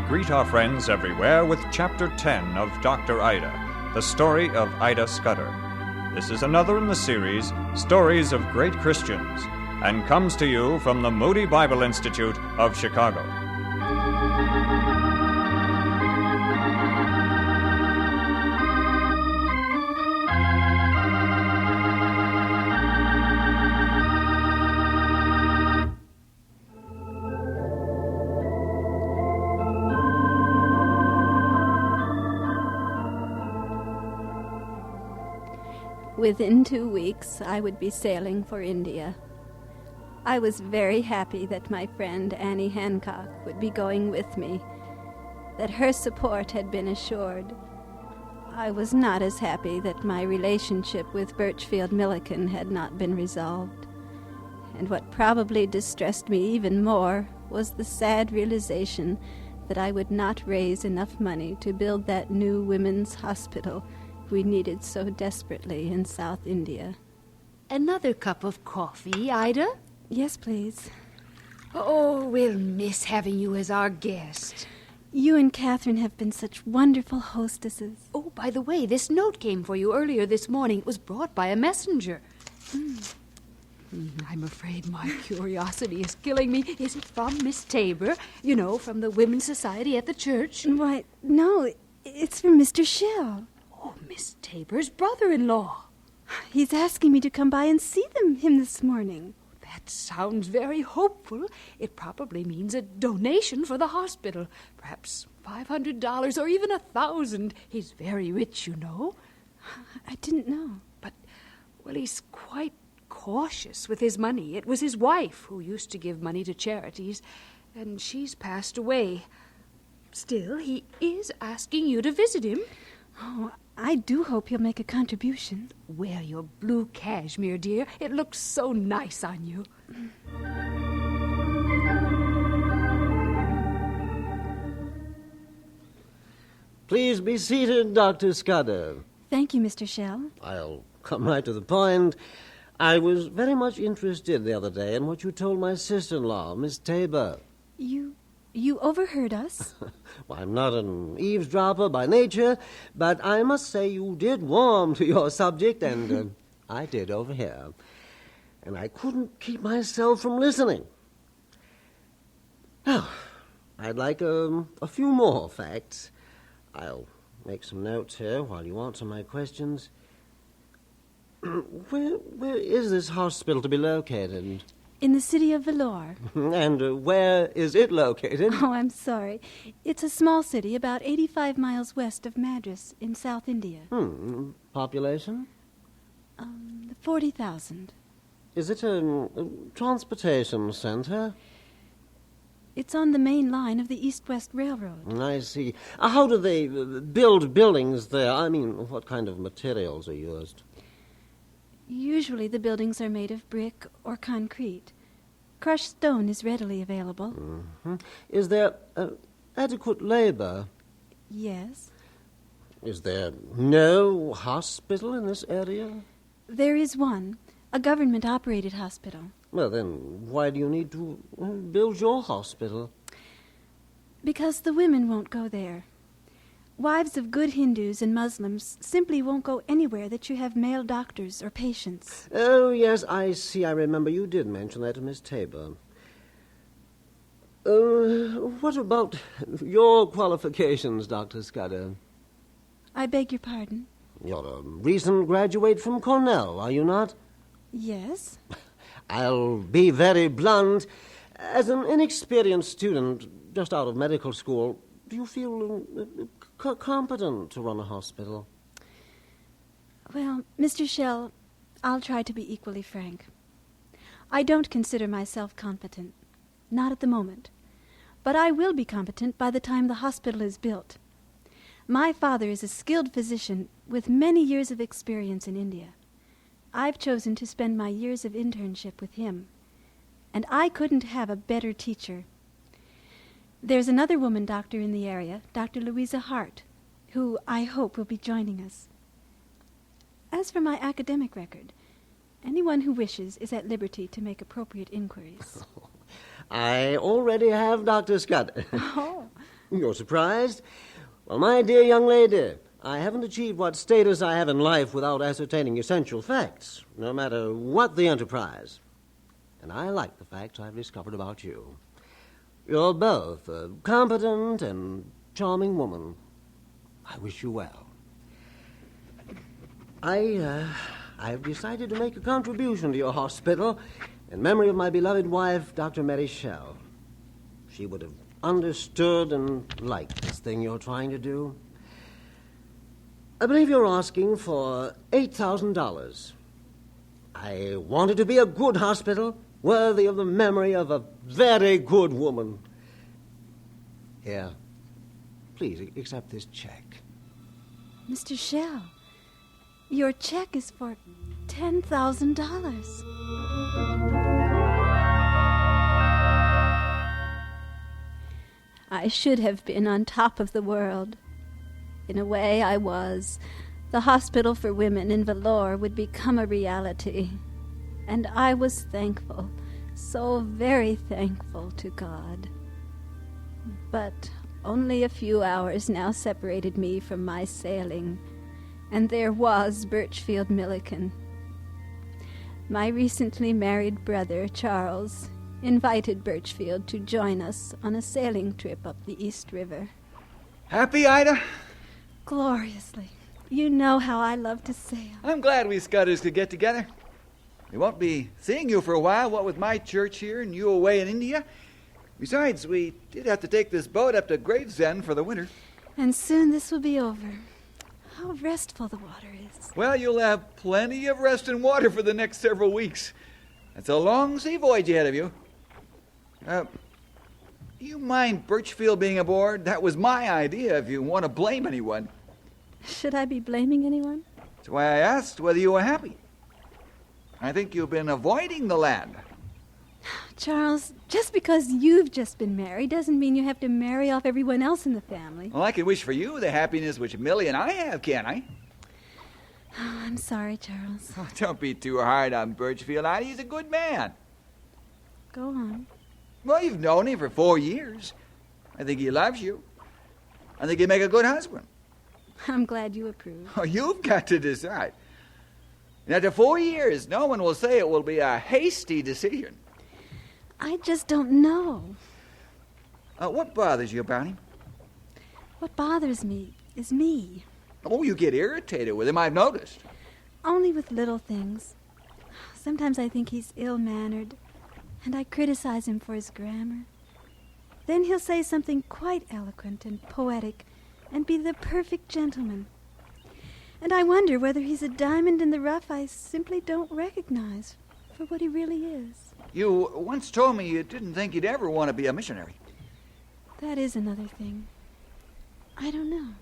greet our friends everywhere with Chapter 10 of Dr. Ida, the story of Ida Scudder. This is another in the series, Stories of Great Christians, and comes to you from the Moody Bible Institute of Chicago. Within 2 weeks, I would be sailing for India. I was very happy that my friend Annie Hancock would be going with me, that her support had been assured. I was not as happy that my relationship with Birchfield Milliken had not been resolved. And what probably distressed me even more was the sad realization that I would not raise enough money to build that new women's hospital we needed so desperately in South India. Another cup of coffee, Ida? Yes, please. Oh, we'll miss having you as our guest. You and Catherine have been such wonderful hostesses. Oh, by the way, this note came for you earlier this morning. It was brought by a messenger. I'm afraid my curiosity is killing me. Is it from Miss Tabor? You know, from the Women's Society at the church? Why, no, it's from Mr. Shell. Oh, Miss Tabor's brother-in-law. He's asking me to come by and see him this morning. That sounds very hopeful. It probably means a donation for the hospital. Perhaps $500 or even $1,000. He's very rich, you know. I didn't know. But, well, he's quite cautious with his money. It was his wife who used to give money to charities, and she's passed away. Still, he is asking you to visit him. Oh, I do hope he'll make a contribution. Wear your blue cashmere, dear. It looks so nice on you. Please be seated, Dr. Scudder. Thank you, Mr. Shell. I'll come right to the point. I was very much interested the other day in what you told my sister-in-law, Miss Tabor. You overheard us? Well, I'm not an eavesdropper by nature, but I must say you did warm to your subject, and I did overhear. And I couldn't keep myself from listening. Now, I'd like a few more facts. I'll make some notes here while you answer my questions. Where is this hospital to be located? In the city of Vellore. And where is it located? Oh, I'm sorry. It's a small city about 85 miles west of Madras in South India. Population? 40,000. Is it a transportation center? It's on the main line of the East-West Railroad. I see. How do they build buildings there? I mean, what kind of materials are used? Usually the buildings are made of brick or concrete. Crushed stone is readily available. Mm-hmm. Is there adequate labor? Yes. Is there no hospital in this area? There is one, a government-operated hospital. Well, then, why do you need to build your hospital? Because the women won't go there. Wives of good Hindus and Muslims simply won't go anywhere that you have male doctors or patients. Oh, yes, I see. I remember you did mention that to Miss Tabor. What about your qualifications, Dr. Scudder? I beg your pardon? You're a recent graduate from Cornell, are you not? Yes. I'll be very blunt. As an inexperienced student just out of medical school, do you feel competent to run a hospital? Well, Mr. Shell, I'll try to be equally frank. I don't consider myself competent. Not at the moment. But I will be competent by the time the hospital is built. My father is a skilled physician with many years of experience in India. I've chosen to spend my years of internship with him. And I couldn't have a better teacher. There's another woman doctor in the area, Dr. Louisa Hart, who I hope will be joining us. As for my academic record, anyone who wishes is at liberty to make appropriate inquiries. I already have Dr. Scudder. Oh. You're surprised? Well, my dear young lady, I haven't achieved what status I have in life without ascertaining essential facts, no matter what the enterprise. And I like the facts I've discovered about you. You're both a competent and charming woman. I wish you well. I've decided to make a contribution to your hospital in memory of my beloved wife, Dr. Mary Shell. She would have understood and liked this thing you're trying to do. I believe you're asking for $8,000. I want it to be a good hospital, worthy of the memory of a very good woman. Here, please accept this check. Mr. Shell, your check is for $10,000. I should have been on top of the world. In a way, I was. The hospital for women in Vellore would become a reality. And I was thankful, so very thankful to God. But only a few hours now separated me from my sailing, and there was Birchfield Milliken. My recently married brother, Charles, invited Birchfield to join us on a sailing trip up the East River. Happy, Ida? Gloriously. You know how I love to sail. I'm glad we Scudders could get together. We won't be seeing you for a while, what with my church here and you away in India. Besides, we did have to take this boat up to Gravesend for the winter. And soon this will be over. How restful the water is. Well, you'll have plenty of rest and water for the next several weeks. It's a long sea voyage ahead of you. You mind Birchfield being aboard? That was my idea, if you want to blame anyone. Should I be blaming anyone? That's why I asked whether you were happy. I think you've been avoiding the land. Charles, just because you've just been married doesn't mean you have to marry off everyone else in the family. Well, I can wish for you the happiness which Millie and I have, can't I? Oh, I'm sorry, Charles. Oh, don't be too hard on Birchfield. He's a good man. Go on. Well, you've known him for 4 years. I think he loves you. I think he'd make a good husband. I'm glad you approve. Oh, you've got to decide. And after 4 years, no one will say it will be a hasty decision. I just don't know. What bothers you about him? What bothers me is me. Oh, you get irritated with him, I've noticed. Only with little things. Sometimes I think he's ill-mannered, and I criticize him for his grammar. Then he'll say something quite eloquent and poetic, and be the perfect gentleman. And I wonder whether he's a diamond in the rough I simply don't recognize for what he really is. You once told me you didn't think you'd ever want to be a missionary. That is another thing. I don't know.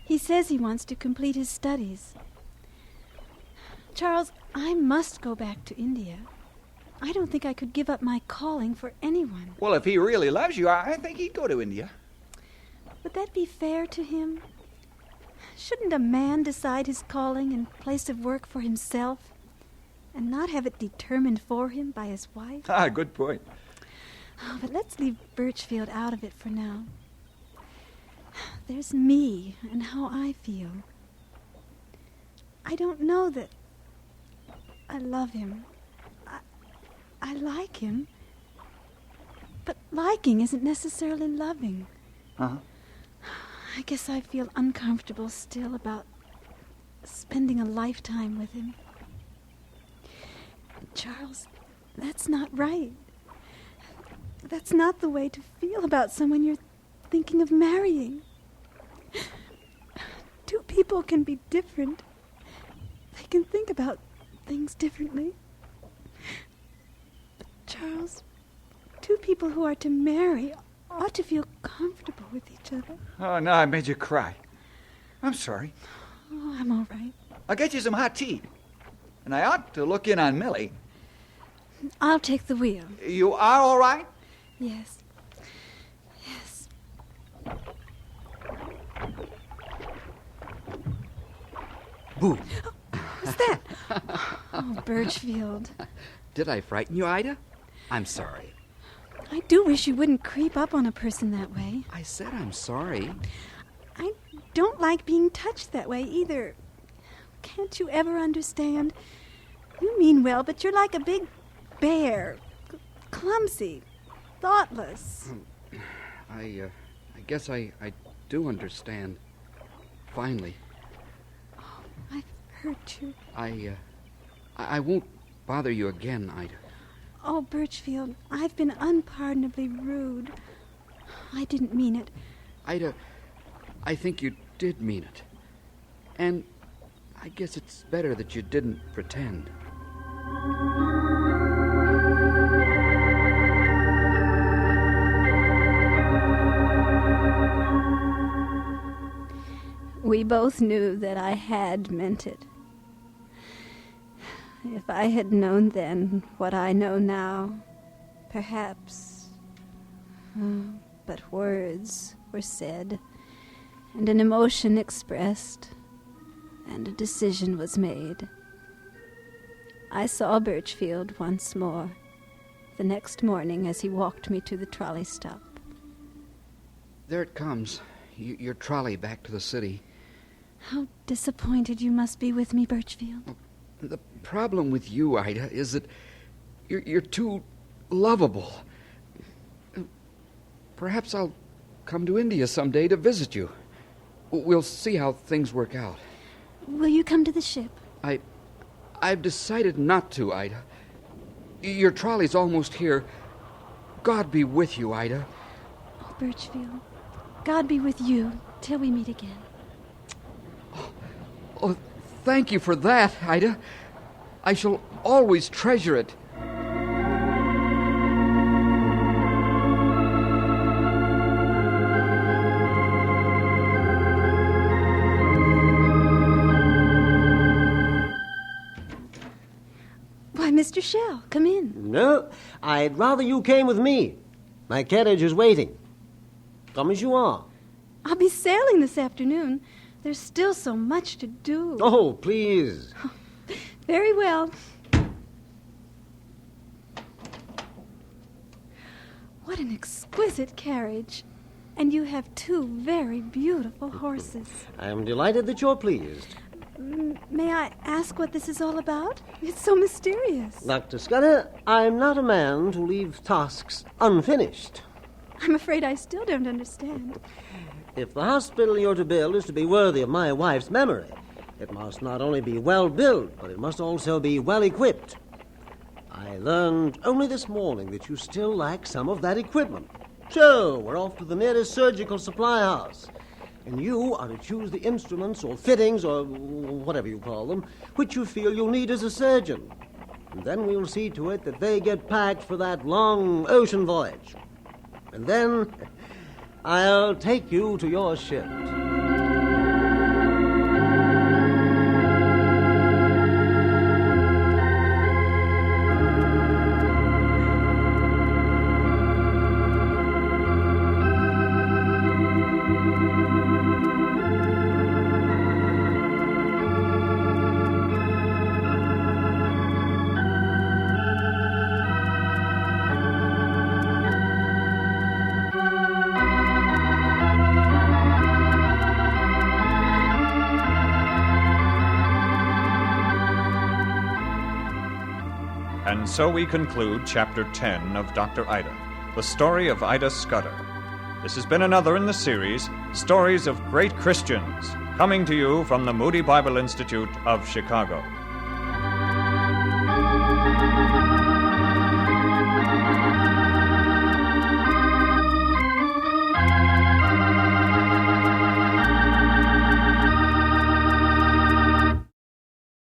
He says he wants to complete his studies. Charles, I must go back to India. I don't think I could give up my calling for anyone. Well, if he really loves you, I think he'd go to India. Would that be fair to him? Shouldn't a man decide his calling and place of work for himself, and not have it determined for him by his wife? Good point. Oh, but let's leave Birchfield out of it for now. There's me and how I feel. I don't know that I love him. I like him. But liking isn't necessarily loving. Uh-huh. I guess I feel uncomfortable still about spending a lifetime with him. Charles, that's not right. That's not the way to feel about someone you're thinking of marrying. Two people can be different. They can think about things differently. But Charles, two people who are to marry ought to feel comfortable with each other. Oh, no, I made you cry. I'm sorry. Oh, I'm all right. I'll get you some hot tea. And I ought to look in on Millie. I'll take the wheel. You are all right? Yes. Yes. Boo. What's that? Oh, Birchfield. Did I frighten you, Ida? I'm sorry. I do wish you wouldn't creep up on a person that way. I said I'm sorry. I don't like being touched that way either. Can't you ever understand? You mean well, but you're like a big bear. Clumsy. Thoughtless. I guess I do understand. Finally. Oh, I've hurt you. I won't bother you again, Ida. Oh, Birchfield, I've been unpardonably rude. I didn't mean it. Ida, I think you did mean it. And I guess it's better that you didn't pretend. We both knew that I had meant it. If I had known then what I know now, perhaps. But words were said, and an emotion expressed, and a decision was made. I saw Birchfield once more, the next morning as he walked me to the trolley stop. There it comes, your trolley back to the city. How disappointed you must be with me, Birchfield. The problem with you, Ida, is that you're too lovable. Perhaps I'll come to India someday to visit you. We'll see how things work out. Will you come to the ship? I've decided not to, Ida. Your trolley's almost here. God be with you, Ida. Oh, Birchfield, God be with you till we meet again. Oh, thank you for that, Ida. I shall always treasure it. Why, Mr. Shell, come in. No, I'd rather you came with me. My carriage is waiting. Come as you are. I'll be sailing this afternoon. There's still so much to do. Oh, please. Very well. What an exquisite carriage. And you have two very beautiful horses. I am delighted that you're pleased. May I ask what this is all about? It's so mysterious. Dr. Scudder, I'm not a man to leave tasks unfinished. I'm afraid I still don't understand. If the hospital you're to build is to be worthy of my wife's memory, it must not only be well built, but it must also be well equipped. I learned only this morning that you still lack some of that equipment. So, we're off to the nearest surgical supply house. And you are to choose the instruments or fittings or whatever you call them, which you feel you'll need as a surgeon. And then we'll see to it that they get packed for that long ocean voyage. And then I'll take you to your ship. And so we conclude Chapter 10 of Dr. Ida, the story of Ida Scudder. This has been another in the series, Stories of Great Christians, coming to you from the Moody Bible Institute of Chicago.